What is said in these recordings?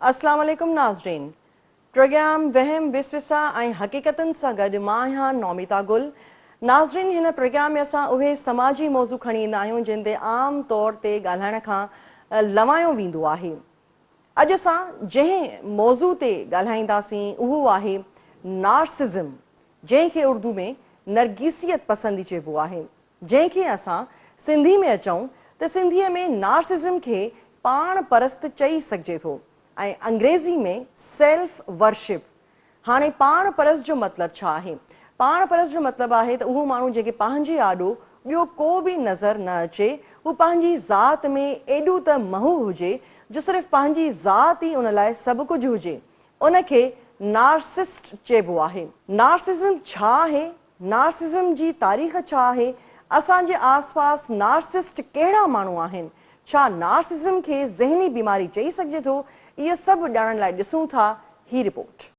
अस्सलाम वालेकुम नाज़रीन। प्रोग्राम वहम विसविसा ऐं हक़ीक़तनि सां गॾु मां आहियां नौमिता गुल। नाज़रीन, हिन प्रोग्राम में असां उहे समाजी मौज़ू खणी ईंदा आहियूं जिन ते आम तौर ते ॻाल्हाइण खां लवायो वेंदो आहे। अॼु असां जंहिं मौज़ू ते ॻाल्हाईंदासीं उहो आहे नार्सिज़म, जंहिंखे उर्दू में नरगिसियत पसंदी चइबो आहे, जंहिंखे असां सिंधी में अचूं त सिंधीअ में नार्सिज़म खे पाण परस्त चई सघिजे थो ऐं अंग्रेज़ी में सेल्फ वर्शिप। हाणे पाण परस्त जो मतिलबु छा आहे? पाण परस्त जो मतिलबु आहे त उहो माण्हू जेके पंहिंजे आॾो ॿियो को बि नज़र न अचे, हू पंहिंजी ज़ात में एॾो त महू हुजे जो सिर्फ़ु पंहिंजी ज़ात ई उन लाइ सभु कुझु हुजे, उनखे नार्सिस्ट चइबो आहे। नार्सिज़म छा आहे? नार्सिज़म जी तारीख़ छा आहे? असांजे आस पास नार्सिस्ट कहिड़ा माण्हू आहिनि? छा नार्सिज़म खे ज़हनी बीमारी चई सघिजे थो? इहो सभु ॼाणण लाइ ॾिसूं था ही रिपोर्ट।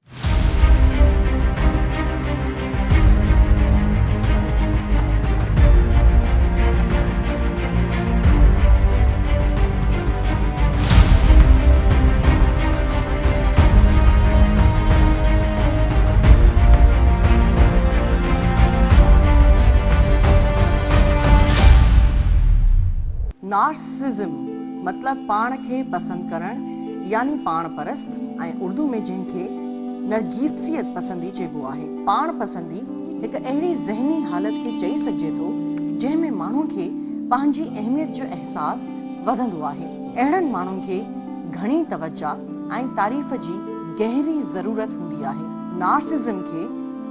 नार्सिसिज्म मतलब पाण खे पसंदि करणु यानी पाण परस्त, ऐं उर्दू में जंहिंखे नरगिसियत पसंदी चइबो आहे। पाण पसंदी हिकु अहिड़ी ज़हनी हालत खे चई सघिजे थो जंहिं में माण्हू खे पंहिंजी अहमियत जो अहसासु वधंदो आहे। अहिड़नि माण्हुनि खे घणी तवजा ऐं तारीफ़ जी गहरी ज़रूरत हूंदी आहे। नार्सिज़म खे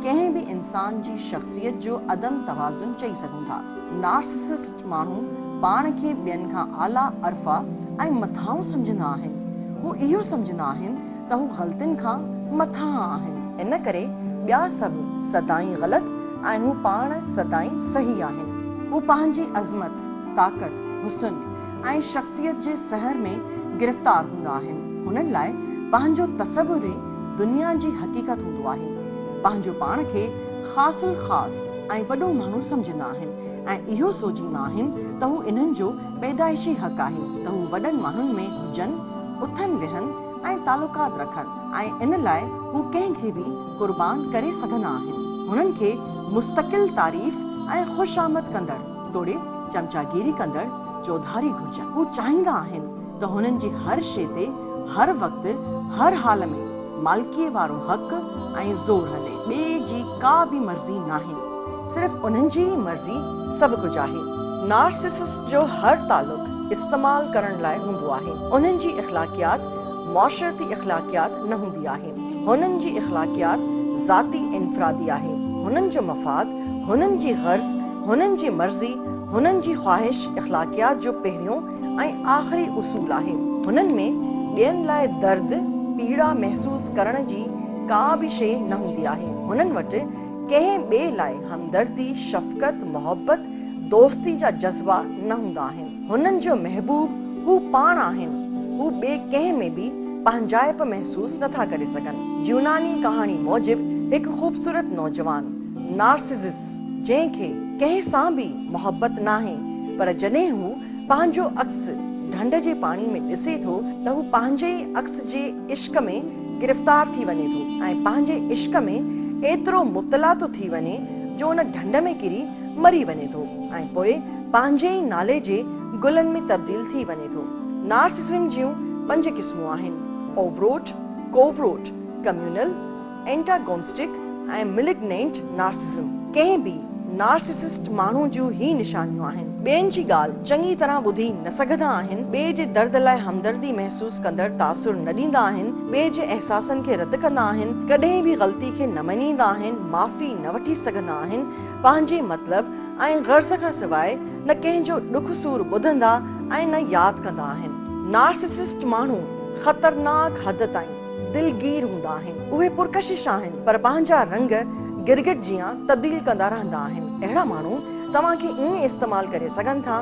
कंहिं बि इंसान जी शख़्सियत जो अदम तवाज़ुन चई सघूं था। नार्सिसिस्ट माण्हू पाण खे ॿियनि खां आला अरफ़ा ऐं मथां सम्झंदा आहिनि। हू इहो सम्झंदा आहिनि त हू ग़लतियुनि खां मथां आहिनि, इन करे ॿिया सभु सदाईं ग़लति ऐं हू पाण सदाईं सही आहिनि। हू पंहिंजी अज़मत, ताक़त, हुस्न ऐं शख़्सियत जे सहर में गिरफ़्तार हूंदा आहिनि। हुननि लाइ पंहिंजो तसवुर ई दुनिया जी हक़ीक़त हूंदो आहे। पंहिंजो पाण खे ख़ासुल ख़ासि ऐं वॾो माण्हू सम्झंदा आहिनि ऐं इहो सोचींदा आहिनि त हू इन्हनि जो पैदाइशी हक़ आहे त हू वॾनि माण्हुनि में हुजनि, उथनि वेहनि ऐं तालुकात रखनि, ऐं इन लाइ हू कंहिंखे बि क़ुर्बान करे सघंदा आहिनि। हुननि खे मुस्तक़िल तारीफ़ ऐं ख़ुशि आमद कंदड़, तोड़े चमचागिरी कंदड़ चौधारी घुर्जनि। हू चाहींदा आहिनि त हुननि जी हर शइ ते हर वक़्तु हर हाल में मालिकीअ वारो हक़ ऐं ज़ोर हले। ॿिए जी का बि मर्ज़ी नाहे, सिर्फ़ु उन्हनि जी मर्ज़ी सभु कुझु आहे। नार्सिसिस्ट जो हर तालुक़ इस्तेमालु करण लाइ हूंदो आहे। उन्हनि जी इख़्लाक़ियात मुआशरती इख़्लाक़ियात न हूंदी आहे। हुननि जी इख़्लाक़ियात ज़ाती इनफ़रादी आहे। हुननि जो मफ़ाद, हुननि जी ग़र्ज़, हुननि जी मर्ज़ी, हुननि जी ख़्वाहिश इख़्लाक़ियात जो पहिरियों ऐं आख़िरी उसूल आहे। हुननि में ॿियनि लाइ दर्द, पीड़ा महसूसु करण जी का बि शइ न हूंदी आहे। हुननि वटि कंहिं ॿिए लाइ हमदर्दी, शफ़क़त, मोहबत, दोस्ती जा जज़्बा न हूंदा आहिनि। हुननि जो महबूब हू पाण आहिनि। हू ॿिए कंहिं में बि पंहिंजाइप महसूसु नथा करे सघनि। यूनानी कहाणी मूजिबि हिकु ख़ूबसूरत नौजवान नार्सिसिस, जंहिंखे कंहिं सां बि मोहबत नाहे, पर जॾहिं हू पंहिंजो अक्स ढंढ जे पाणी में ॾिसे थो त हू पंहिंजे अक्स जे इश्क में गिरफ़्तार थी वञे थो ऐं पंहिंजे इश्क में एतिरो मुब्तला थो थी वञे जो उन ढंढ में किरी मरी वञे थो ऐं पोइ पंहिंजे ई नाले जे गुलनि में तब्दील थी वञे थो। नार्सिसिज़म जूं 5 क़िस्मूं आहिनि: ओवरोट, कोवरोट, कम्यूनल, एंटागोनिस्टिक ऐं मिलिग्नेंट नार्सिसिज़म। कंहिं बि नार्सिसिस्ट माण्हू जूं ही निशानियूं आहिनि। ॿियनि जी ॻाल्हि चङी तरह ॿुधी न सघंदा आहिनि, ॿिए जे दर्द लाइ हमदर्दी महसूसु कंदड़ तासुर न ॾींदा आहिनि, ॿिए जे अहसासनि खे रद्द कंदा आहिनि, कॾहिं बि ग़लती खे न मञींदा आहिनि, माफ़ी न वठी सघंदा आहिनि, पंहिंजे मतिलब ऐं ग़र्ज़ खां सवाइ न कंहिंजो ॾुख सूर ॿुधंदा ऐं न यादि कंदा आहिनि। नार्सिसिस्ट माण्हू ख़तरनाक हद ताईं दिलगीर हूंदा आहिनि। उहे पुरकशिश आहिनि, पर पंहिंजा रंग गिरगिट जीअं तब्दील कंदा रहंदा आहिनि। अहिड़ा माण्हू तव्हांखे ईअं इस्तेमालु करे सघनि था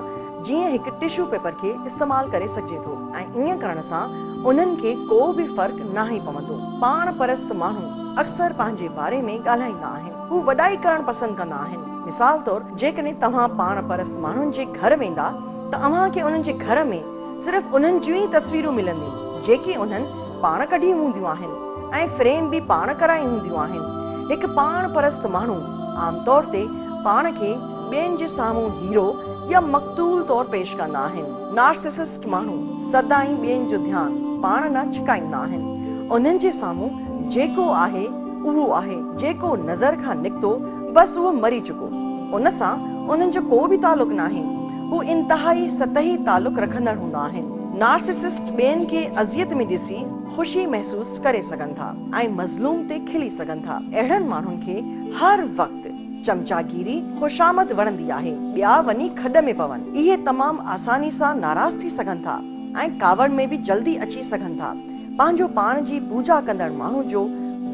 जीअं हिकु टिश्यू पेपर खे इस्तेमालु करे सघिजे थो, ऐं ईअं करण सां उन्हनि खे को बि फ़र्क़ु नाहे पवंदो। पाण परस्त माण्हू अक्सर पंहिंजे बारे में ॻाल्हाईंदा आहिनि। हू वॾाई करणु पसंदि कंदा आहिनि। मिसाल तौरु, जेकॾहिं तव्हां पाण परस्त माण्हुनि जे घर वेंदा त अव्हांखे उन्हनि जे घर में सिर्फ़ु उन्हनि जूं ई तस्वीरूं मिलंदियूं जेके उन्हनि पाण कढी हूंदियूं आहिनि ऐं फ्रेम बि पाण कराई हूंदियूं आहिनि। हिकु पाण परस्त माण्हू आमतौर ते पाण खे ॿियनि जे साम्हूं हीरो या मक़तूल तौरु पेश कंदा आहिनि। नार्सिसिस्ट माण्हू सदाईं ॿियनि जो ध्यानु पाण न छिकाईंदा आहिनि। उन्हनि जे साम्हूं जेको आहे उहो आहे, जेको नज़र खां निकितो बस उहो मरी चुको, उन सां उन्हनि जो को बि तालुक नाहे। हू इंतहाई सतही तालुक रखंदड़ हूंदा आहिनि। नार्सिसिस्ट ॿियनि खे अज़ियत में ॾिसी ख़ुशी महसूस करे सघनि था ऐं मज़लूम ते खिली सघनि था। अहिड़नि माण्हुनि खे हर वक़्तु चमचागिरी खुशामद वणंदी आहे। ॿिया वञी खॾ में पवनि, इहे तमामु आसानी सां नाराज़ थी सघनि था ऐं कावड़ में बि जल्दी अची सघनि था। पंहिंजो पाण जी पूजा कंदड़ माण्हू जो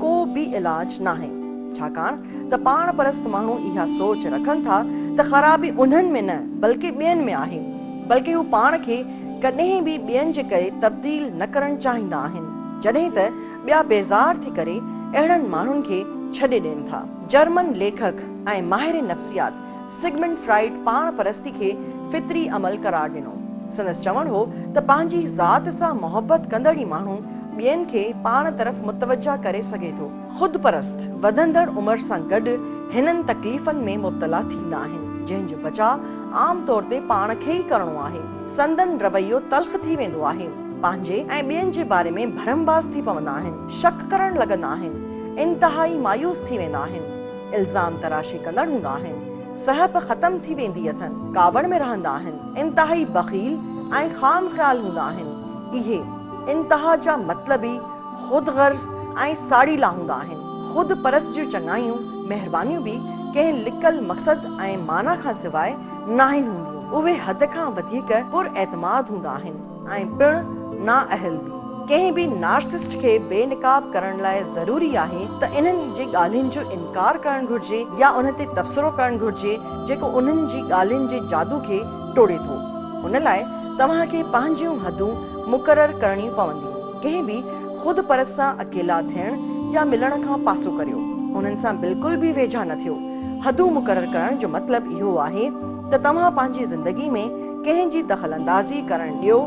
को बि इलाज नाहे, छाकाणि त पाण परस्त माण्हू इहा सोच रखनि था त ख़राबी उन्हनि में न बल्कि ॿियनि में आहे, बल्कि हू पाण खे कॾहिं बि ॿियनि जे करे तब्दील न करणु चाहींदा आहिनि, जॾहिं त ॿिया बेज़ार थी करे अहिड़नि माण्हुनि खे छॾे ॾियनि था। जर्मन लेखक ऐं माहिर नफ़्सियात सिगमंड फ्राइड पाण परस्ती खे फितरी अमल करार ॾिनो। संदसि चवणु हो त पंहिंजी ज़ात सां मोहबत कंदड़ ई माण्हू ॿियनि खे पाण तरफ़ मुतवजा करे सघे थो। ख़ुदि परस्त वधंदड़ उमिरि सां गॾु हिननि तकलीफ़नि में मुब्तला थींदा आहिनि, जंहिंजो बचाव आम तौर ते पाण खे ई करणो आहे। संदन रवैयो तल्ख़ थी वेंदो आहे, पंहिंजे ऐं ॿियनि जे बारे में भरमबाज़ थी पवंदा आहिनि, शक करणु लॻंदा आहिनि, इंतहाई मायूस थी वेंदा आहिनि, इल्ज़ाम तराशी कंदड़ हूंदा आहिनि, सहप ख़तम थी वेंदी अथनि, कावड़ में रहंदा आहिनि, इंतहाई बख़ील ऐं ख़ाम ख़्याल हूंदा आहिनि। इहे इंतहा जा मतलबी ख़ुदि गर्ज़ ऐं साड़ीला हूंदा आहिनि। ख़ुदि परस्त जूं चङायूं महिरबानियूं बि कंहिं लिकल मक़सद ऐं माना खां सवाइ नाहिनि हूंदियूं। उहे हद खां वधीक पुरएतमाद हूंदा आहिनि ऐं पिणु नाअहल बि। कंहिं बि नार्सिसिस्ट खे बेनिकाब करण लाइ ज़रूरी आहे त इन्हनि जे ॻाल्हियुनि जो इनकार करणु घुर्जे या उन ते तबसरो करणु घुर्जे जेको उन्हनि जी ॻाल्हियुनि जे जादू खे टोड़े थो। उन लाइ तव्हांखे पंहिंजियूं हदूं मुक़ररु करणियूं पवंदियूं। कंहिं बि ख़ुदि परस्त सां अकेला थियण या मिलण खां पासो करियो, उन्हनि सां बिल्कुलु बि वेझा न थियो। हदूं मुक़ररु करण जो मतिलबु इहो आहे त तव्हां पंहिंजी ज़िंदगी में कंहिं जी दख़ल अंदाज़ी करणु ॾियो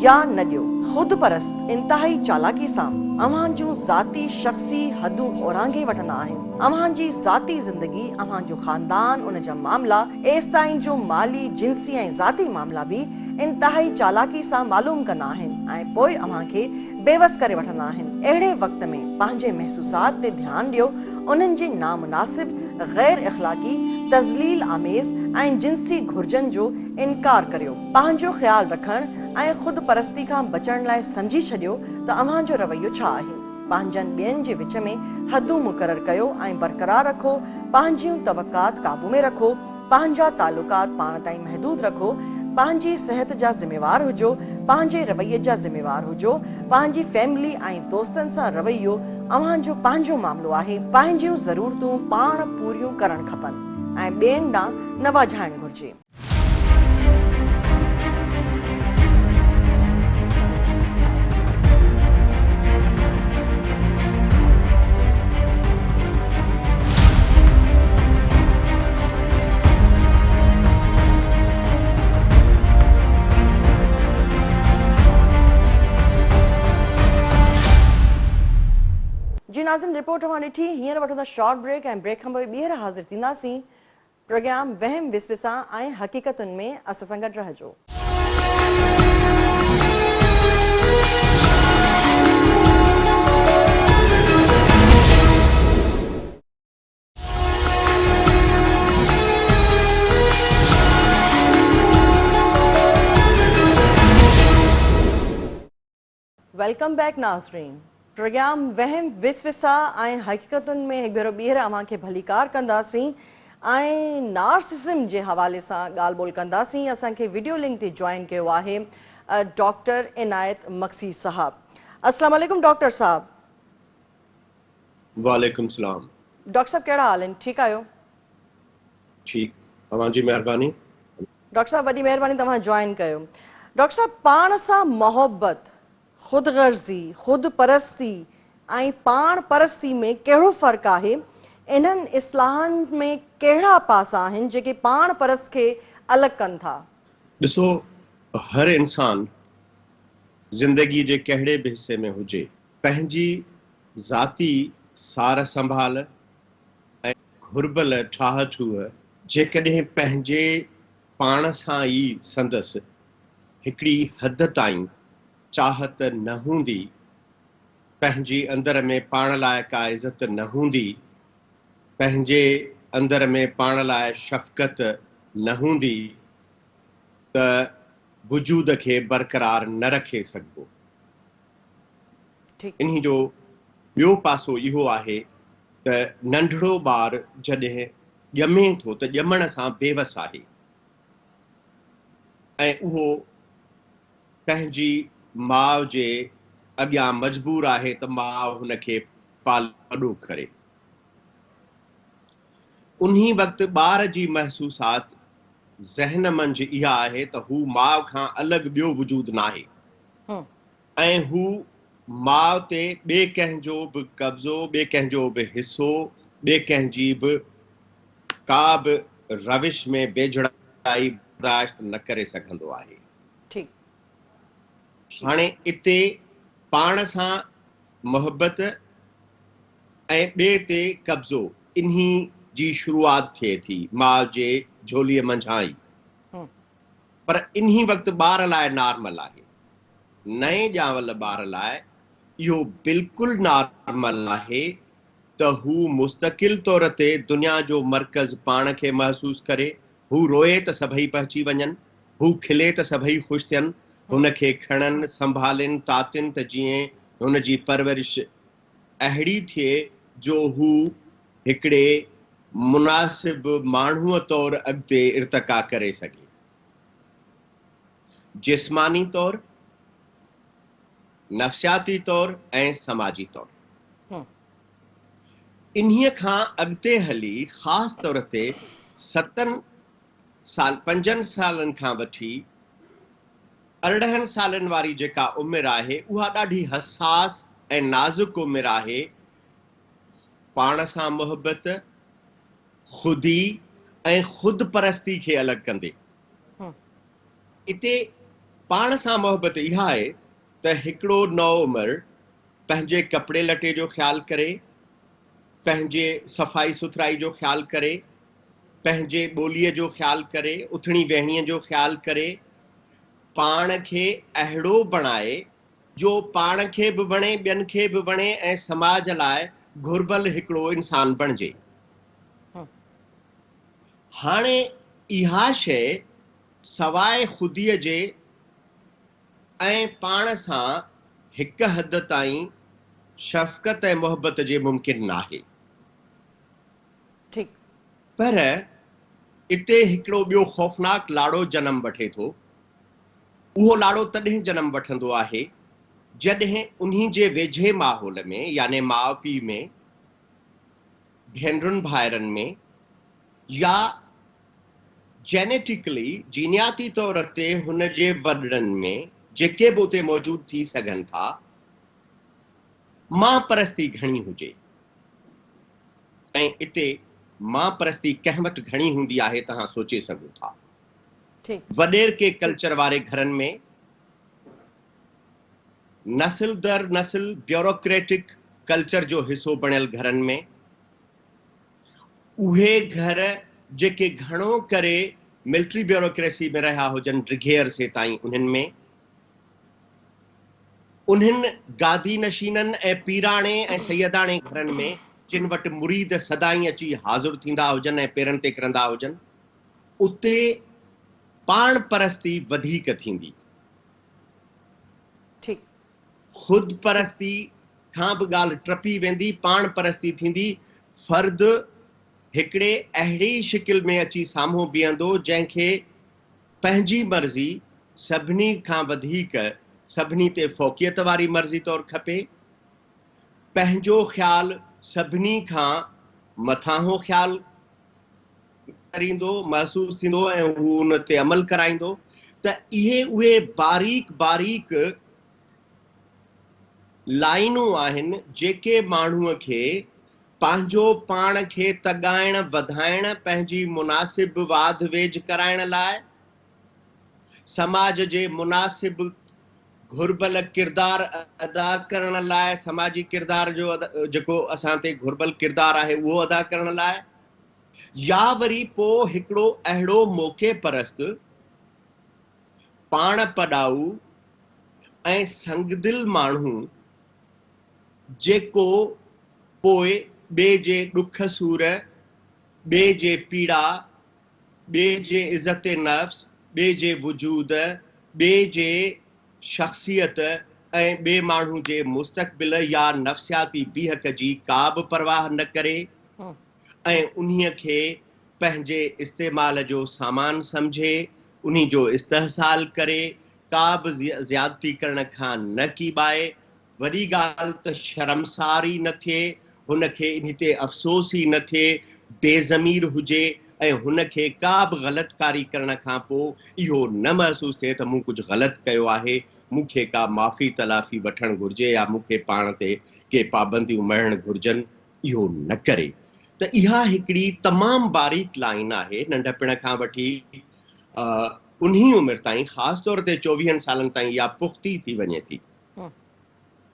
या न ॾियो। ख़ुदि परस्त इंतहाई चालाकी सां अव्हां जूं ज़ाती शख़्सी हदूं ओरांगे वठंदा आहिनि। अव्हां जी ज़ाती ज़िंदगी, अव्हां जो ख़ानदान, उन जा मामला, एसिताईं जो माली, जिन्सी ऐं ज़ाती मामला बि इंतहाई चालाकी सां मालूम कंदा आहिनि ऐं पोइ अव्हां खे बेवस करे वठंदा आहिनि। अहिड़े वक़्त में पंहिंजे महसूसात ते ध्यानु ॾियो, उन्हनि जे नामुनासिब, गैर इख़लाक़ी, तज़लील आमेज़ ऐं जिन्सी घुर्जनि जो इनकार करियो। पंहिंजो ख़्यालु रखणु ऐं ख़ुदि परस्ती खां बचण लाइ सम्झी छॾियो त अव्हां जो रवैयो छा आहे। पंहिंजनि ॿियनि जे विच में हदूं मुक़ररु कयो ऐं बरक़रार रखो। पंहिंजियूं तवक़ात काबू में रखो, पंहिंजा तालुकात पाण ताईं महदूद रखो, पंहिंजी सिहत जा ज़िम्मेवार हुजो, पंहिंजे रवैये जा ज़िम्मेवार हुजो। पंहिंजी फैमिली ऐं दोस्तनि सां रवैयो अव्हां जो पंहिंजो मामिलो आहे। पंहिंजियूं ज़रूरतूं पाण पूरियूं करणु खपनि ऐं ॿियनि ॾांहुं न वाझाइणु घुर्जे। जी नाज़िन, रिपोर्ट अवां ॾिठी। हींअर वठो था शॉर्ट ब्रेक ऐं ब्रेक खां पोइ ॿीहर हाज़िर थींदासीं प्रोग्राम वहम विसविसा ऐं हक़ीक़तुनि में। असां सां गॾु रहिजो। वेलकम बैक नाज़रीन। प्रोग्राम वहम विसविसा ऐं हक़ीक़तुनि में हिकु भेरो ॿीहर अव्हां खे भलीकार कंदासीं ऐं नार्सिसिज़म जे हवाले सां ॻाल्हि ॿोल कंदासीं। असांखे वीडियो लिंक ते जॉइन कयो आहे डॉक्टर इनायत मक्सी साहब। अस्सलाम वालेकुम डॉक्टर साहब। वालेकुम सलाम। डॉक्टर साहब कहिड़ा हाल आहिनि? ठीकु आहियो? ठीक, तव्हांजी महिरबानी। डॉक्टर साहब वॾी महिरबानी तव्हां जॉइन कयो। डॉक्टर साहब, पाण सां मोहबत, ख़ुदि गर्ज़ी, ख़ुदि परस्ती ऐं पाण परस्ती में कहिड़ो फ़र्क़ु आहे? इन्हनि इस्लाहनि में कहिड़ा पासा आहिनि जेके पाण परस्त खे अलॻि कनि था? ॾिसो, हर इंसान ज़िंदगी जे कहिड़े बि हिसे में हुजे, पंहिंजी ज़ाती सार संभाल ऐं घुर्बल ठाह ठूह जेकॾहिं पंहिंजे पाण सां ई संदसि हिकिड़ी हद ताईं चाहत न हूंदी, पंहिंजी अंदर में पाण लाइ का इज़त न हूंदी, पंहिंजे अंदर में पाण लाइ शफ़क़त न हूंदी, त वजूद खे बरक़रार न रखे सघिबो। ठीकु इन्ही जो ॿियो पासो इहो आहे त नंढड़ो ॿार जॾहिं ॼमे थो त ॼमण सां बेवस आहे ऐं उहो पंहिंजी माउ जे अॻियां मजबूर आहे त माउ हुनखे पाल वॾो करे। उन्ही वक़्तु ॿार जी महसूसात ज़हन मंझि इहा आहे त हू माउ खां अलॻि ॿियो वजूद नाहे हम्म, ऐं हू माउ ते ॿिए कंहिंजो बि कब्ज़ो, ॿिए कंहिंजो बि हिसो, ॿिए कंहिंजी बि का बि रविश में वेझड़ाई बर्दाश्त न करे सघंदो आहे। ठीकु हाणे इते पाण सां मोहबत ऐं ॿिए ते कब्ज़ो इन्ही जी शुरूआत थिए थी माउ जे झोलीअ मंझां ई, हम्म, पर इन्ही वक़्तु ॿार लाइ नॉर्मल आहे। नए ॼावल ॿार लाइ इहो बिल्कुलु नॉर्मल आहे त हू मुस्तक़िल तौर ते दुनिया जो मर्कज़ पाण खे महसूस करे, हू रोए त सभई पहुची वञनि, हू खिले त सभई ख़ुशि थियनि, हुनखे खणनि संभालनि तातिन त जीअं हुन जी परवरिश अहिड़ी थिए जो हू हिकिड़े मुनासिब माण्हूअ तौरु अॻिते इर्तिका करे सघे, जिस्मानी तौरु, नफ़्सियाती तौरु ऐं समाजी तौरु। हम्म, इन्हीअ खां अॻिते हली ख़ासि तौर ते 5 सालनि खां वठी 18 सालनि वारी जेका उमिरि आहे उहा ॾाढी हसास ऐं नाज़ुक उमिरि आहे। पाण सां मोहबत, ख़ुदी ऐं ख़ुद परस्ती खे अलॻि कंदे हम्म, इते पाण सां मोहबत इहा आहे त हिकिड़ो नओ उमिरि पंहिंजे कपिड़े लटे जो ख़्यालु करे, पंहिंजे सफ़ाई सुथराई जो ख़्यालु करे, पंहिंजे ॿोलीअ जो ख़्यालु करे, उथणी वेहणीअ जो ख़्यालु करे, पाण खे अहिड़ो बणाए जो पाण खे बि वणे, ॿियनि खे बि वणे ऐं समाज लाइ घुर्बल हिकिड़ो इंसान बणिजे। हम्म, हाणे इहा शइ सवाइ ख़ुदीअ जे ऐं पाण सां हिक हद ताईं शफ़क़त ऐं मोहबत जे मुमकिन नाहे। ठीकु पर इते हिकिड़ो ॿियो ख़ौफ़नाक लाड़ो जनम वठे थो। उहो लाड़ो तॾहिं जनम वठंदो आहे जॾहिं उन्ही जे वेझे माहौल में यानी माउ पीउ में, भेनरुनि भाइरनि में या जेनेटिकली जीनियाती तौर ते हुन जे वॾड़नि में जेके बि उते मौजूद थी सघनि था, मां परस्ती घणी हुजे। ऐं इते मां परस्ती कंहिं वटि घणी हूंदी आहे तव्हां सोचे सघो था। ठीकु वॾेर के कल्चर वारे घरनि में नस्ल दर नस्ल ब्यूरोक्रेटिक कल्चर जो हिसो बणियल घरनि में उहे घर जेके घणो करे मिलिट्री ब्यूरोक्रेसी में रहिया हुजनि ड्रिघेयर से ताईं उन्हनि में, उन्हनि गादी नशीननि ऐं पीराणे ऐं सैयदाणे घरनि में जिन वटि मुरीद सदाई अची हाज़ुर थींदा हुजनि ऐं पेरनि ते किरंदा हुजनि, उते पाण परस्ती वधीक थींदी। ठीकु ख़ुद परस्ती खां बि ॻाल्हि टपी वेंदी, पाण परस्ती थींदी। फ़र्द हिकिड़े अहिड़ी शिकिल में अची साम्हूं बीहंदो जंहिंखे पंहिंजी मर्ज़ी सभिनी खां वधीक सभिनी ते फ़ौक़ियत वारी मर्ज़ी तौरु खपे, पंहिंजो ख़्यालु सभिनी खां मथां ख़्यालु करींदो, महसूस थींदो ऐं हू उन ते अमल कराईंदो। त इहे उहे बारीक बारीक लाइनूं आहिनि जेके माण्हूअ खे पंहिंजो पाण खे तॻाइण वधाइण, पंहिंजी मुनासिब वाध वेझ कराइण लाइ, समाज जे मुनासिब घुर्बल किरदार अदा करण लाइ, समाजी किरदार जो जेको असां ते घुर्बल किरदार आहे उहो अदा करण लाइ, या वरी पोइ हिकिड़ो अहिड़ो मौक़े परस्त, पाण पॾाऊ ऐं संगदिल माण्हू जेको पोइ ॿिए जे ॾुख सूर, ॿिए जे पीड़ा, ॿिए जे इज़त नफ़्स, ॿिए जे वजूद, ॿिए जे शख़्सियत ऐं ॿिए माण्हू जे मुस्तक़बिल या नफ़्सियाती बीहक जी का बि परवाह न करे ऐं उन्हीअ खे पंहिंजे इस्तेमाल जो सामान सम्झे, उन्ही जो इस्तेहसाल करे, का बि ज़्यादती करण खां न कीॿाए, वॾी ॻाल्हि त शर्मसार ई न थिए, हुनखे इन ते अफ़सोस ई न थिए, बेज़मीर हुजे ऐं हुनखे का बि ग़लतकारी करण खां पोइ इहो न महसूस थिए त मूं कुझु ग़लति कयो आहे, मूंखे का माफ़ी तलाफ़ी वठणु घुर्जे या मूंखे पाण ते के पाबंदियूं मढ़णु घुर्जनि, इहो न करे। त इहा हिकिड़ी तमामु बारीक लाइन आहे, नंढपिण खां वठी उन्ही उमिरि ताईं, ख़ासि तौर ते 24 सालनि ताईं इहा पुख़्ती थी वञे थी।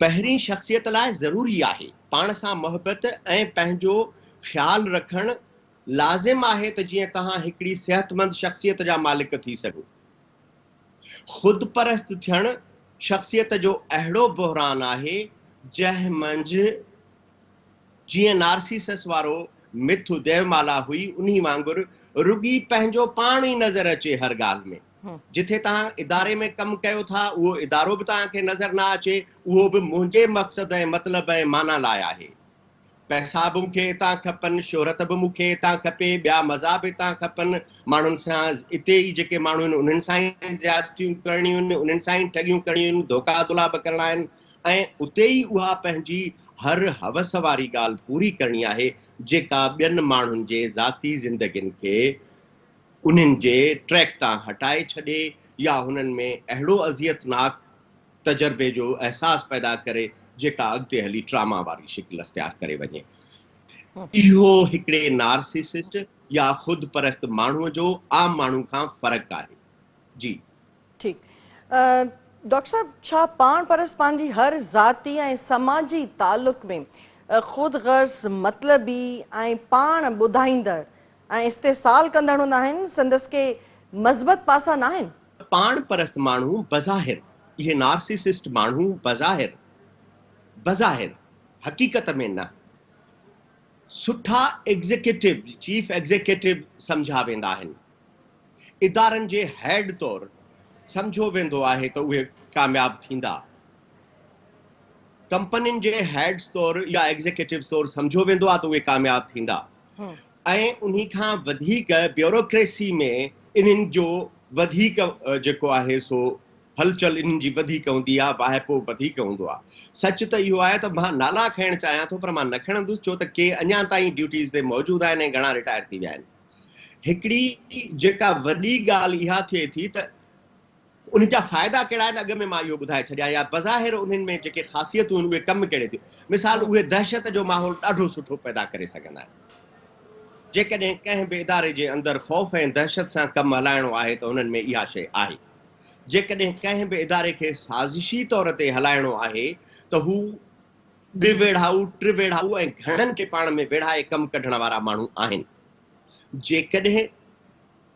पहिरीं शख़्सियत लाइ ज़रूरी आहे पाण सां मोहबत ऐं पंहिंजो ख़्यालु रखणु लाज़िम आहे त जीअं तव्हां हिकिड़ी सेहतमंद शख़्सियत जा मालिक थी सघो। ख़ुद परस्त थियणु शख़्सियत जो अहिड़ो बहरान आहे जंहिं मंझि जीअं नार्सिसस वारो मिथ देवमाला हुई, उन्ही वांगुरु रुगी पंहिंजो पाण ई नज़र अचे हर ॻाल्हि में। जिथे तव्हां इदारे में कमु कयो था उहो इदारो बि तव्हांखे नज़र न अचे, उहो बि मुंहिंजे मक़सद ऐं मतिलब ऐं माना लाइ आहे। पैसा बि मूंखे हितां खपनि, शोहरत बि मूंखे हितां खपे, ॿिया मज़ा बि हितां खपनि, माण्हुनि सां हिते ई जेके माण्हू आहिनि उन्हनि सां ई ज़्यादतियूं करणियूं आहिनि, उन्हनि सां ई ठगियूं करणियूं आहिनि, धोखा धुलाब करणा आहिनि, ऐं उते ई उहा पंहिंजी हर हवस वारी ॻाल्हि पूरी करणी आहे जेका ॿियनि माण्हुनि जे ज़ाती ज़िंदगियुनि खे उन्हनि जे ट्रैक तां हटाए छॾे या हुननि में अहिड़ो अज़ियतनाक तजर्बे जो अहसास पैदा करे जेका अॻिते हली ट्रामा वारी शिकिल अख़्तियार करे वञे। इहो हिकिड़े नार्सिसिस्ट या ख़ुद परस्त माण्हूअ जो आम माण्हू खां फ़र्क़ु आहे। जी ठीकु। डॉक्टर साहब, छा पाण परस्त पंहिंजी हर ज़ाती ऐं समाजी तालुक़ में ख़ुदि गर्ज़, मतलबी ऐं पाण ॿुधाईंदड़ ऐं इस्तेसाल कंदड़ हूंदा आहिनि, संदसि के मज़बत पासा न आहिनि? पाण परस्त माण्हू बज़ाहिर, इहे नार्सिसिस्ट माण्हू बज़ाहिर हक़ीक़त में न सुठा एग्ज़ीक्यूटिव, चीफ एग्ज़ीक्यूटिव सम्झा वेंदा आहिनि। इदारनि जे हेड तौरु सम्झो वेंदो आहे त उहे कामयाब थींदा। कंपनियुनि जे हेड्स तौरु या एग्ज़ीक्यूटिव्स तौरु सम्झो वेंदो आहे त उहे कामयाब थींदा। ऐं उन्ही खां वधीक ब्यूरोक्रेसी में इन्हनि जो वधीक जेको आहे सो हलचल इन्हनि जी वधीक हूंदी आहे, वाहिपो वधीक हूंदो आहे। सच त इहो आहे त मां नाला खणणु चाहियां थो पर मां न खणंदुसि छो त के अञा ताईं ड्यूटीज़ ते मौजूदु आहिनि ऐं घणा रिटायर थी विया आहिनि। हिकिड़ी जेका वॾी ॻाल्हि इहा थिए थी त उन जा फ़ाइदा कहिड़ा आहिनि, अॻु में मां इहो ॿुधाए छॾियां, या बज़ाहिर उन्हनि में जेके ख़ासियतूं आहिनि उहे कमु कहिड़े थियूं। मिसाल, उहे दहशत जो माहौल ॾाढो सुठो पैदा करे सघंदा आहिनि। जेकॾहिं कंहिं बि इदारे जे अंदरि ख़ौफ़ ऐं दहशत सां कमु हलाइणो आहे त हुननि में इहा शइ आहे। जेकॾहिं कंहिं बि इदारे खे साज़िशी तौर ते हलाइणो आहे त हू ॿिवेढ़ाऊ, टिवेढ़ाऊ ऐं घणनि खे पाण में वेढ़ाए कमु कढण वारा माण्हू आहिनि। जेकॾहिं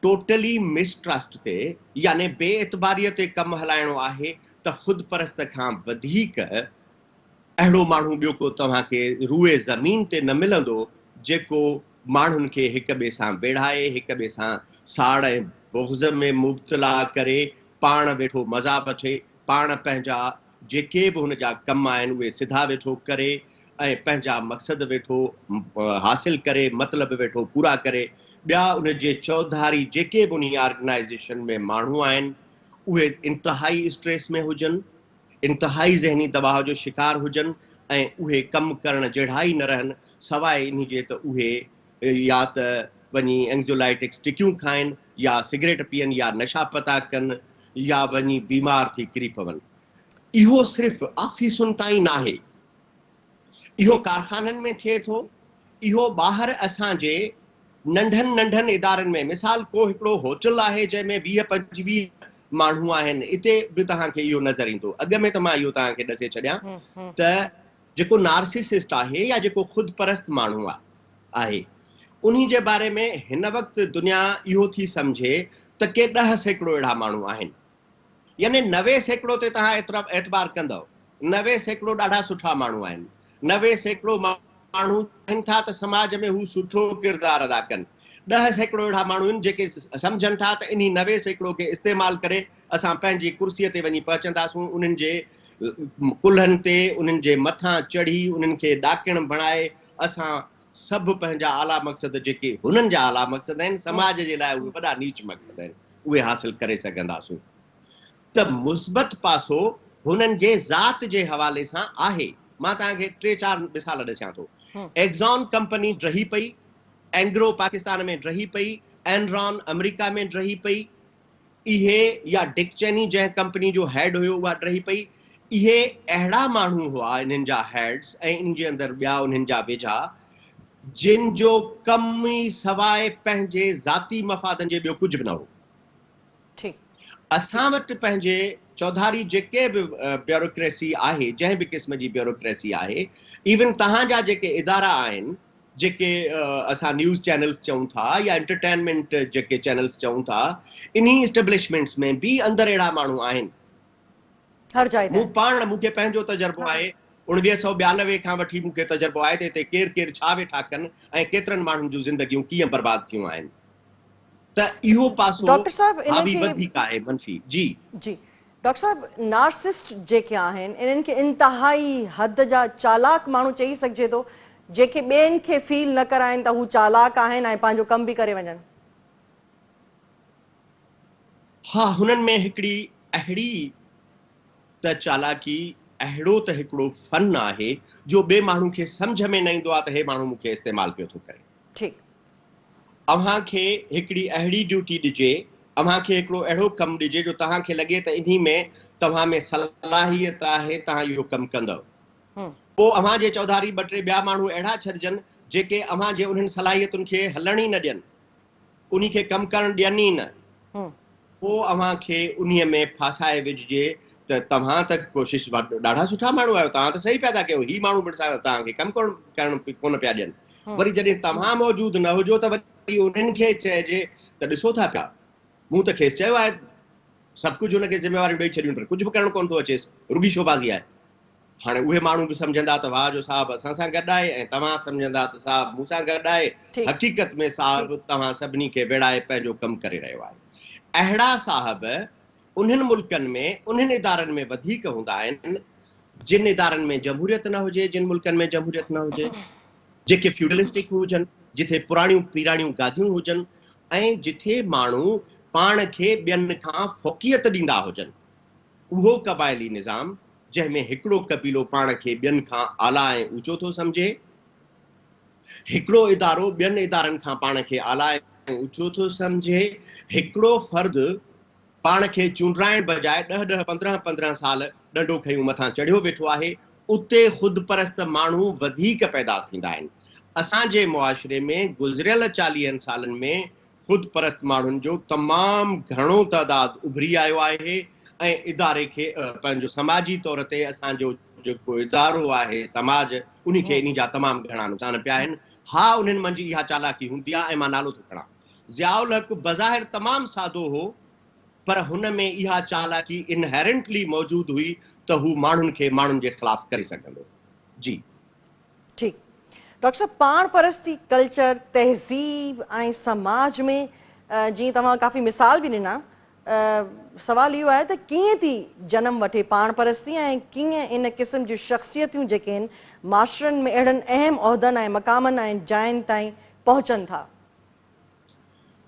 टोटली मिसट्रस्ट ते यानी बेएतबारीअ ते कमु हलाइणो आहे त ख़ुदि परस्त खां वधीक अहिड़ो माण्हू ॿियो को तव्हांखे रूए ज़मीन ते न मिलंदो जेको माण्हुनि खे हिक ॿिए सां वेढ़ाए, हिक ॿिए सां साड़ ऐं बुग़्ज़ में मुब्तला करे, पाण वेठो मज़ा वठे, पाण पंहिंजा जेके बि हुन जा कम आहिनि उहे सिधा वेठो करे ऐं पंहिंजा मक़सद वेठो हासिल करे, मतिलब वेठो पूरा करे। ॿिया उन जे चौधारी जेके बि उन ऑर्गेनाइज़ेशन में माण्हू आहिनि उहे इंतिहाई स्ट्रेस में हुजनि, इंतिहाई ज़हनी दबाव जो शिकार हुजनि ऐं उहे कमु करण जहिड़ा ई न रहनि, सवाइ इन जे त उहे या त वञी एंग्ज़ोलाइटिक्स टिकियूं खाइनि या सिगरेट पीअनि या नशा पता कनि या वञी बीमार थी किरी पवनि। इहो सिर्फ़ु ऑफिसुनि ताईं न आहे, इहो कारखाननि में थिए थो, इहो ॿाहिरि असांजे नंढनि इदारनि में। मिसाल, को हिकिड़ो होटल आहे जंहिंमें 20-25 माण्हू आहिनि इते बि तव्हांखे इहो नज़र ईंदो। अॻ में त मां इहो तव्हांखे ॾसे छॾियां त जेको नार्सिसिस्ट आहे या जेको ख़ुदि परस्त माण्हू आहे उन्ही जे बारे में हिन वक़्तु दुनिया इहो थी सम्झे त के 10 सैकड़ो अहिड़ा माण्हू आहिनि, यानी 90 सैकड़ो ते तव्हां एतबार कंदव, 90 सैकड़ो ॾाढा सुठा माण्हू आहिनि, 90 सैकड़ो माण्हू चाहिनि था त समाज में हू सुठो किरदारु अदा कनि। 10 सैकड़ो अहिड़ा माण्हू आहिनि जेके सम्झनि था त इन 90 सैकड़ो खे इस्तेमालु करे असां पंहिंजी कुर्सीअ ते वञी पहुचंदासूं, उन्हनि जे कुल्हनि ते उन्हनि जे मथां चढ़ी उन्हनि खे ॾाकिण बणाए असां सभु पंहिंजा आला मक़सद जेके हुननि जा आला मक़सद आहिनि समाज जे लाइ उहे वॾा नीच मक़सद आहिनि उहे हासिल करे सघंदासूं। त मुस्बत पासो हुननि जे ज़ात जे हवाले सां आहे। मां तव्हांखे 3-4 मिसाल ॾसियां थो। एक्ज़ॉन कंपनी रही पई, एंग्रो पाकिस्तान में रही पई, एनरॉन अमेरिका में रही पई, इहे या डिक चेनी जंहिं कंपनी जो हेड हुयो उहा रही पई। इहे अहिड़ा माण्हू हुआ इन्हनि जा हेड्स ऐं इन जे अंदरि ॿिया उन्हनि जा वेझा जिन जो कम ई सवाइ पंहिंजे ज़ाती मफ़ादनि जे ॿियो कुझु बि न हो। असां वटि पंहिंजे चौधारी जेके बि ब्यूरोक्रेसी आहे, जंहिं बि क़िस्म जी ब्यूरोक्रेसी आहे, इवन तव्हांजा जेके इदारा आहिनि जेके असां न्यूज़ चैनल्स चऊं था या एंटरटेनमेंट जेके चैनल्स चऊं था, इन्ही एस्टेब्लिशमेंट्स में बि अंदरि अहिड़ा माण्हू आहिनि। हर जाइ मूं पाण मूंखे पंहिंजो तजुर्बो आहे, 1992 खां वठी मूंखे तजुर्बो आहे त हिते केरु केरु छा वेठा कनि ऐं केतिरनि माण्हुनि जूं ज़िंदगियूं कीअं बर्बाद थियूं आहिनि। त इहो पासो डॉक्टर साहब हावी वधीक आहे मनफ़ी। जी जी डॉक्टर साहब, नार्सिस्ट जेके आहिनि इन्हनि खे इंतहाई हद जा चालाक माण्हू चई सघिजे थो, जेके ॿियनि खे फील न कराइनि त हू चालाक आहिनि ऐं पंहिंजो कम बि करे वञनि। हा, हुननि में हिकिड़ी अहिड़ी त चालाकी, अहिड़ो त हिकिड़ो फन आहे जो ॿिए माण्हू खे सम्झ में न ईंदो आहे त हे माण्हू मूंखे इस्तेमालु पियो थो करे। ठीकु, अव्हांखे हिकिड़ी अहिड़ी ड्यूटी ॾिजे, अव्हांखे हिकिड़ो अहिड़ो कमु ॾिजे जो तव्हांखे लॻे त इन्ही में तव्हां में सलाहियत आहे, तव्हां इहो कमु कंदव। पोइ अव्हांजे चौधारी 2-3 ॿिया माण्हू अहिड़ा छॾिजनि जेके अव्हांजे उन्हनि सलाहियतुनि खे हलण ई न ॾियनि, उन्ही खे कमु करणु ॾियनि ई न। पोइ अव्हांखे उन्हीअ में फासाए विझिजे त तव्हां त कोशिशि ॾाढा सुठा माण्हू आहियो, तव्हां त सही पिया था कयो, ही माण्हू तव्हांखे कमु करणु कोन पिया ॾियनि। वरी जॾहिं तव्हां मौजूदु न हुजो त वरी उन्हनि खे चइजे त ॾिसो था पिया, मूं त खेसि चयो आहे सभु कुझु हुनखे ज़िम्मेवारियूं ॾेई छॾियूं पर कुझु बि करणु कोन थो अचेसि, रुॻी शोबाज़ी आहे। हाणे उहे माण्हू बि सम्झंदा त वाह जो साहब असां सां गॾु आहे ऐं तव्हां सम्झंदा त साहब मूं सां गॾु आहे। हक़ीक़त में साहब तव्हां सभिनी खे वेड़ाए पंहिंजो कमु करे रहियो आहे। अहिड़ा साहब उन्हनि मुल्कनि में उन्हनि इदारनि में वधीक हूंदा आहिनि जिन इदारनि में जमहूरियत न हुजे, जिन मुल्कनि में जमहूरियत न हुजे, जेके फ्यूडलिस्टिक हुजनि, जिथे पुराणियूं पीराणियूं गादियूं हुजनि ऐं जिथे माण्हू पाण खे ॿियनि खां फ़ौक़ियत ॾींदा हुजनि। उहो क़बाइली निज़ाम जंहिंमें हिकिड़ो कबीलो पाण खे ॿियनि खां आला ऐं ऊचो थो सम्झे, हिकिड़ो इदारो ॿियनि इदारनि खां पाण खे आला ऐं ऊचो थो सम्झे, हिकिड़ो फ़र्द पाण खे चूंडाइण बजाए 10-10, 15-15 साल ॾंडो खयूं मथां चढ़ियो वेठो आहे, उते ख़ुदि परस्त माण्हू वधीक पैदा थींदा आहिनि। असांजे मुआशिरे में गुज़िरियल 40 सालनि में ख़ुदि परस्त माण्हुनि जो तमामु घणो तइदाद उभरी आयो आहे ऐं इदारे खे पंहिंजो समाजी तौर ते असांजो जेको इदारो आहे समाज उन्ही खे इन जा तमामु घणा नुक़सान पिया आहिनि। हा, उन्हनि मंझि इहा चालाकी हूंदी आहे ऐं मां नालो थो खणां। ज़ियाउल हक़ बज़ाहिर तमामु सादो हो पर हुन में इहा चालाकी इनहेरेंटली मौजूदु हुई त हू माण्हुनि खे माण्हुनि जे ख़िलाफ़ करे सघंदो। जी ठीकु। डॉक्टर साहब, पाण परस्ती कल्चर, तहज़ीब ऐं समाज में जीअं तव्हां काफ़ी मिसाल बि ॾिना, सवाल इहो आहे त कीअं थी जनम वठे पाण परस्ती ऐं कीअं इन क़िस्म जूं शख़्सियतूं जेके आहिनि माशरनि में अहिड़नि अहम उहिदनि ऐं मक़ामनि ऐं जाइनि ताईं पहुचनि था?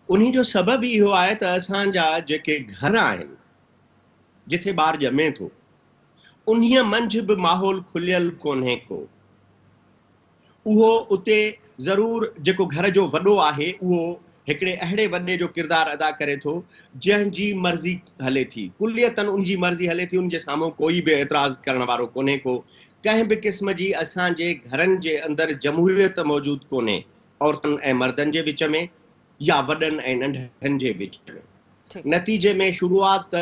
उन्ही जो सबबु इहो आहे त असांजा जेके घर आहिनि जिथे ॿारु ॼमे थो उन्हीअ मंझि बि माहौल खुलियल कोन्हे को। उहो उते ज़रूरु जेको घर जो वॾो आहे उहो हिकिड़े अहिड़े वॾे जो किरदारु अदा करे थो जंहिंजी मर्ज़ी हले थी, कुलियतन उनजी मर्ज़ी हले थी, उनजे साम्हूं कोई बि एतिराज़ करण वारो कोन्हे को। कंहिं बि क़िस्म जी असांजे घरनि जे अंदरि जमहूरियत मौजूदु कोन्हे औरतुनि ऐं मर्दनि जे विच में या वॾनि ऐं नंढनि जे विच में। ठीकु। नतीजे में शुरूआत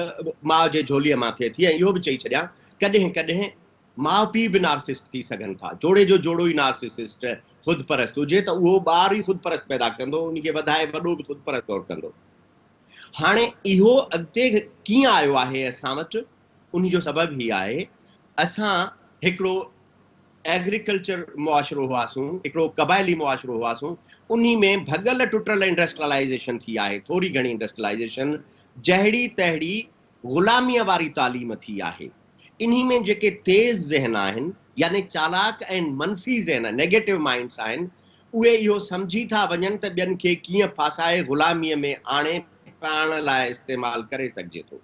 माउ जे झोलीअ मां थिए थी। ऐं इहो बि चई छॾियां, कॾहिं कॾहिं माउ पीउ बि नार्सिसिस्ट थी सघनि था। जोड़े जो जोड़ो ई नार्सिसिस्ट ख़ुदि परस्त हुजे त उहो ॿार ई ख़ुदि परस्त पैदा कंदो, उनखे वधाए वॾो बि ख़ुदि परस्त तौरु कंदो। हाणे इहो अॻिते कीअं आयो आहे असां वटि, उन जो सबबु ही आहे, असां हिकिड़ो एग्रीकल्चर मुआशिरो हुआसीं, हिकिड़ो क़बाइली मुआशिरो हुआसीं, उन में भॻल टुटल इंडस्ट्रियलाइज़ेशन थी आहे, थोरी घणी इंडस्ट्रियलाइज़ेशन, जहिड़ी तहिड़ी ग़ुलामीअ वारी तालीम थी आहे। इन्ही में जेके तेज़ ज़हन आहिनि, यानी चालाक ऐं मनफ़ी ज़हन, नेगेटिव माइंड्स आहिनि, उहे इहो सम्झी था वञनि त ॿियनि खे कीअं फासाए ग़ुलामीअ में आणे पाण लाइ इस्तेमालु करे सघिजे थो।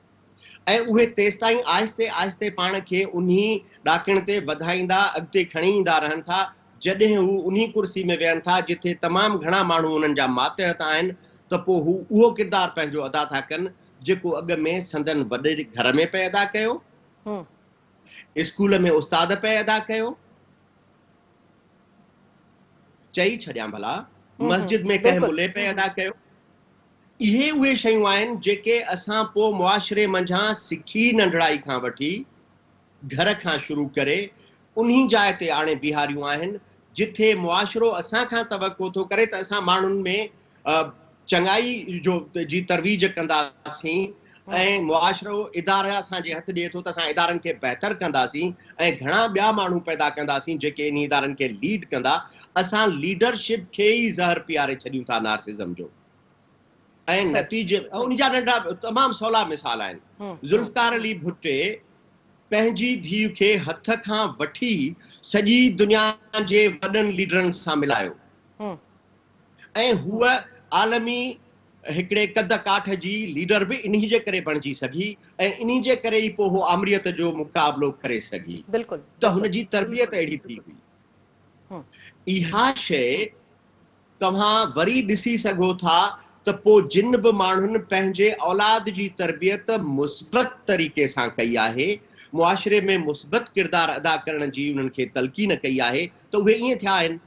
ऐं उहे तेसिताईं आहिस्ते आहिस्ते पाण खे उन्ही ॾाकिण ते वधाईंदा, अॻिते खणी ईंदा रहनि था, जॾहिं हू उन्ही कुर्सी में वेहनि था जिथे तमामु घणा माण्हू उन्हनि जा मातहत आहिनि, त पोइ हू उहो किरदारु पंहिंजो अदा था कनि जेको अॻ में संदन वॾे घर में पिए अदा कयो, स्कूल में उस्ताद पे अदा कयो, चई छॾियां भला मस्जिद में कंहिं मुले पे अदा कयो। इहे उहे शयूं आहिनि जेके असां पोइ मुआशिरे मंझां सिखी नंढड़ाई खां वठी घर खां शुरू करे उन्ही जाइ ते आणे बीहारियूं आहिनि जिथे मुआशिरो असां खां तवको थो करे त असां माण्हुनि में चङाई जो जी तरवीज कंदासीं ऐं मुआशिरो इदारा असांजे हथ ॾिए थो त असां इदारनि खे बहितर कंदासीं ऐं घणा ॿिया माण्हू पैदा कंदासीं जेके इन इदारनि खे लीड कंदा। असां लीडरशिप खे ई ज़हर पीआरे छॾियूं था नार्सिज़म जो। ऐं नतीजे उन जा नंढा तमामु सवला मिसाल आहिनि। ज़ुल्फ़कार अली भुट्टे पंहिंजी धीउ खे हथ खां वठी सॼी दुनिया जे वॾनि लीडरनि सां मिलायो ऐं हूअ आलमी हिकिड़े कद काठ जी लीडर बि इन्ही जे करे बणिजी सघी ऐं इन्ही जे करे ई पोइ आमरीअत जो मुक़ाबिलो करे सघी। त हुनजी तरबियत अहिड़ी थी हुई। इहा शइ तव्हां वरी ॾिसी सघो था त पोइ जिन बि माण्हुनि पंहिंजे औलाद जी तरबियत मुस्बत तरीक़े सां कई आहे, मुआशिरे में मुस्बत किरदारु अदा करण जी उन्हनि खे तलक़ीन कई आहे, त उहे ईअं थिया आहिनि।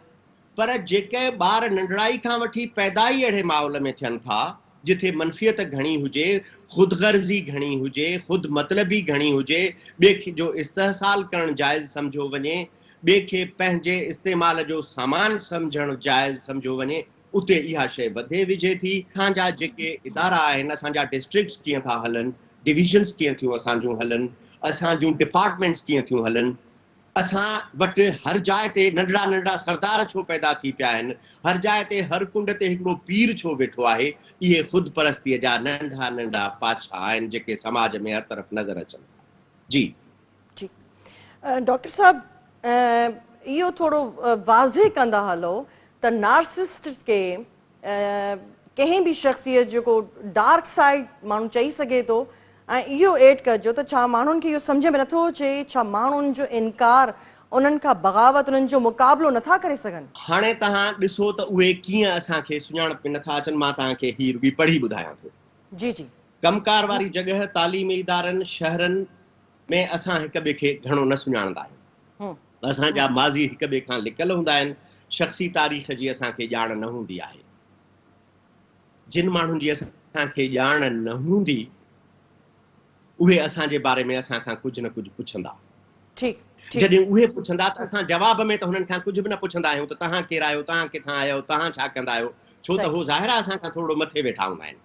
पर जेके ॿार नंढड़ाई खां वठी पैदाई अहिड़े माहौल में थियनि था जिथे मनफियत घणी हुजे, ख़ुदगर्ज़ी घणी हुजे, ख़ुदि मतलबी घणी हुजे, ॿिए खे जो इस्तेहसाल करणु जाइज़ सम्झो वञे, ॿिए खे पंहिंजे इस्तेमाल जो सामान सम्झणु जाइज़ सम्झो वञे, उते इहा शइ वधे विझे थी। असांजा जेके इदारा आहिनि, असांजा डिस्ट्रिक्ट्स कीअं था हलनि, डिविजन्स कीअं थियूं असांजूं हलनि, असांजूं डिपार्टमेंट्स कीअं थियूं हलनि, असां वटि हर जाइ ते नंढड़ा नंढड़ा सरदार छो पैदा थी पिया आहिनि, हर जाइ ते हर कुंड ते हिकिड़ो पीर छो वेठो आहे। इहे ख़ुदि परस्तीअ जा नंढा नंढा पाछा आहिनि जेके समाज में हर तरफ़ नज़र अचनि था। जी ठीकु। डॉक्टर साहब, इहो थोरो वाज़े कंदा हलो त नार्सिसिस्ट खे कंहिं बि शख़्सियत जेको डार्क साइड माण्हू चई सघे थो, ऐं इहो एड कजो त छा माण्हुनि खे इहो सम्झ में नथो अचे, छा माण्हुनि जो इनकार, उन्हनि खां बग़ावत, उन्हनि जो मुक़ाबिलो नथा करे सघनि? हाणे तव्हां ॾिसो त उहे कीअं असांखे सुञाणप में नथा अचनि। मां तव्हांखे हीअ रुॻी पढ़ी ॿुधायां थो। जी जी। कमकार वारी जॻह, तालीमी इदारनि, शहरनि में असां हिक ॿिए खे घणो न सुञाणंदा आहियूं। असांजा माज़ी हिक ॿिए खां लिकल हूंदा आहिनि, शख़्सी तारीख़ जी असांखे ॼाण न हूंदी आहे। जिन माण्हुनि जी असांखे ॼाण न हूंदी उहे असांजे बारे में असां खां कुझु न कुझु पुछंदा। जॾहिं उहे पुछंदा त असां जवाब में त हुननि खां कुझु बि न पुछंदा आहियूं त तव्हां केरु आहियो, तव्हां किथां आहियो, तव्हां छा कंदा आहियो, छो त हू ज़ाहिर आहे असां खां थोरो मथे वेठा हूंदा आहिनि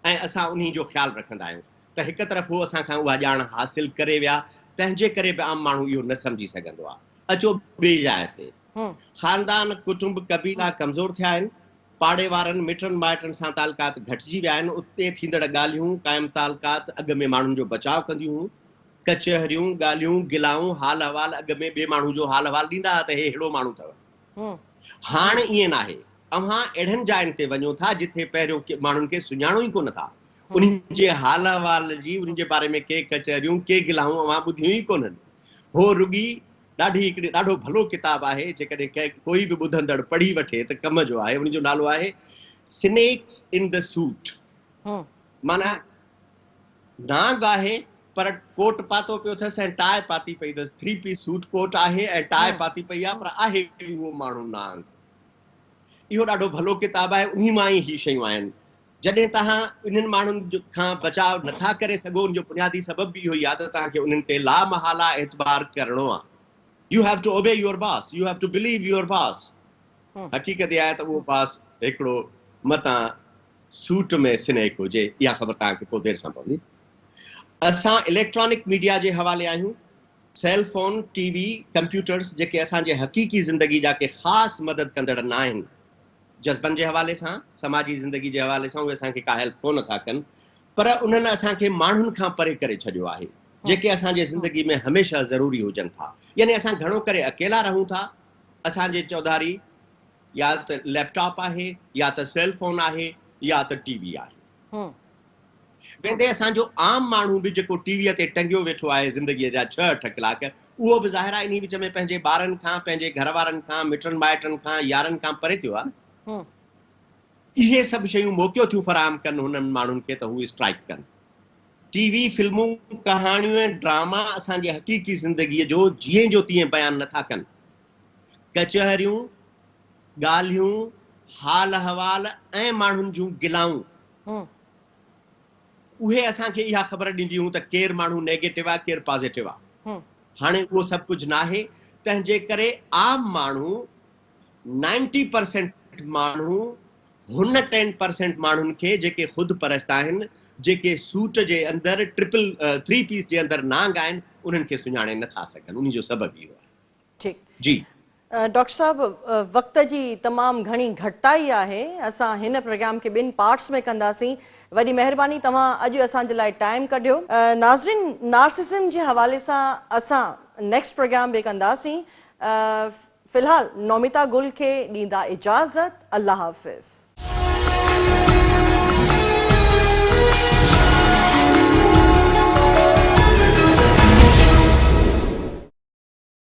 ऐं असां उन्ही जो ख़्यालु रखंदा आहियूं। त हिक तरफ़ उहो असां खां उहा ॼाण हासिल करे विया, तंहिंजे करे बि आम माण्हू इहो न सम्झी सघंदो आहे। अचो ॿिए जाइ ते, ख़ानदान, कुटुंब, कबीला कमज़ोर थिया आहिनि, पाड़े वारनि मिटनि माइटनि सां तालुकात घटिजी विया आहिनि। उते थींदड़ ॻाल्हियूं, क़ाइम तालुकात अॻ में माण्हुनि जो बचाव कंदियूं हुयूं। कचहरियूं, ॻाल्हियूं, गिलाऊं, हाल अहवाल अॻ में ॿिए माण्हू जो हाल अहवाल ॾींदा त हे अहिड़ो माण्हू अथव। हाणे ईअं न आहे। अव्हां अहिड़नि जाइनि ते वञो था जिथे पहिरियों माण्हुनि खे सुञाणो ई कोन था, उन्हनि जे हाल अहवाल जी, उन्हनि जे बारे में के कचहरियूं, के गिलाऊं अव्हां ॿुधियूं ई कोन्हनि। हो रुॻी ॾाढो भलो किताबु आहे, जेकॾहिं कोई बि ॿुधंदड़ पढ़ी वठे त कम जो आहे। उन जो नालो आहे स्नेक्स इन द सूट। माना नांग आहे पर कोट पातो पियो अथसि ऐं टाई पाती पई अथसि। 3 पीस सूट कोट आहे ऐं टाई पाती पई आहे, पर आहे उहो माण्हू नांग। इहो ॾाढो भलो किताबु आहे, उन्ही मां ई ही शयूं आहिनि। जॾहिं तव्हां इन्हनि माण्हुनि खां बचाव नथा करे सघो, उन जो बुनियादी सबब बि इहो ई आहे त तव्हांखे उन्हनि ते लामहाला एतबार करणो आहे। You have to obey your boss, you have to believe your boss. हक़ीक़त इहा आहे त उहो बॉस हिकिड़ो मतां सूट में स्नेक हुजे, इहा ख़बर तव्हांखे पोइ देरि सां पवंदी। असां इलेक्ट्रॉनिक मीडिया जे हवाले आहियूं। सेल फोन, टीवी, कंप्यूटर्स जेके असांजे हक़ीक़ी ज़िंदगी जा के ख़ासि मदद कंदड़ न आहिनि, जज़्बनि जे हवाले सां, समाजी ज़िंदगी जे हवाले सां उहे असांखे का हेल्प कोन था कनि, पर उन्हनि असांखे माण्हुनि खां परे करे छॾियो आहे जेके असांजे ज़िंदगी में हमेशह ज़रूरी हुजनि था। यानी असां घणो करे अकेला रहूं था, असांजे चौधारी या त लैपटॉप आहे, या त सेल फोन आहे, या त टीवी आहे। वेंदे असांजो आम माण्हू बि जेको टीवीअ ते टंगियो वेठो आहे ज़िंदगीअ जा 6-8 कलाक, उहो बि ज़ाहिर आहे इन विच में पंहिंजे ॿारनि खां, पंहिंजे घर वारनि खां, मिटनि माइटनि खां, यारनि खां परे थियो आहे। इहे सभु शयूं मौक़ियो थियूं फराहम कनि हुननि माण्हुनि खे त हू स्ट्राइक कनि। टीवी, फिल्मूं, कहाणियूं ऐं ड्रामा असांजे हक़ीक़ी ज़िंदगीअ जो जीअं जो तीअं बयानु नथा कनि। कचहरियूं, ॻाल्हियूं, हाल अहवाल ऐं माण्हुनि जूं गिलाऊं उहे असांखे इहा ख़बर ॾींदियूं त केरु माण्हू नेगेटिव आहे, केरु पॉज़िटिव आहे। हाणे उहो सभु कुझु न आहे, तंहिंजे करे आम माण्हू 90% माण्हू हुन 10% माण्हुनि खे जेके ख़ुदि परस्त आहिनि, जेके सूट जे अंदरि 3 पीस जे अंदरि नांग आहिनि, उन्हनि खे सुञाणे नथा सघनि। उन जो सबबु इहो आहे। ठीकु जी डॉक्टर साहब, वक़्त जी तमामु घणी घटिताई आहे। असां हिन प्रोग्राम खे 2 पार्ट्स में कंदासीं। वॾी महिरबानी तव्हां अॼु असांजे लाइ टाइम कढियो। नाज़रीन, नार्सिसिज़म जे हवाले सां असां नेक्स्ट प्रोग्राम बि कंदासीं। फ़िलहाल नौमिता गुल खे ॾींदा इजाज़त। अल्लाह हाफ़िज़।